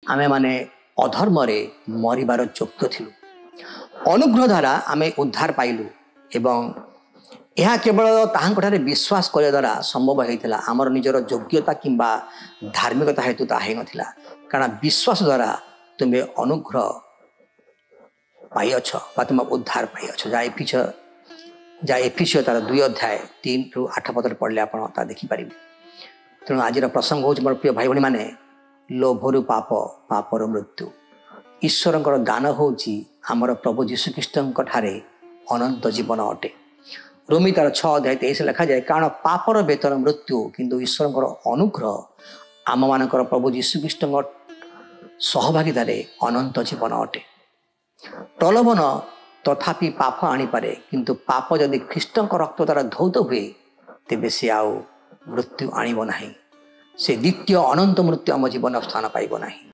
आमे माने अधर्मरे मरिबार योग्य थिलु। अनुग्रह द्वारा आमे उद्धार पाइलु एवं यह केवल ताहांठारे विश्वास करने द्वारा संभव होता आमर निजर योग्यता किंबा धार्मिकता हेतु ताही नथिला कारण विश्वास द्वारा तुम्हें अनुग्रह पाइछ बा तुम उद्धार पाइछ जा एफिसियो तार 2 अध्याय 3 रु 8 पद पढ़ले आप देखिपारे। तेणु आज प्रसंग हो मोर प्रिय भाई भाई मैंने लोभरु पाप पापर मृत्यु ईश्वर दान होची आमर प्रभु जीशुख्रीष्ट ठारे अनंत जीवन अटे। रोमी तार 6 अध्याय 23 लिखा जाए कारण पापर वेतन मृत्यु किंतु ईश्वर अनुग्रह आम मान प्रभु जीशुख्रीष्ट सहभागितार अनंत जीवन अटे। प्रलोभन तथापि पाप आनीपे किंतु पाप जदि ख्रीष्ट रक्त द्वारा धौत हुए तेबे से आउ मृत्यु आणव ना से द्वितीय अनंत मृत्यु आम जीवन स्थान पाइब ना।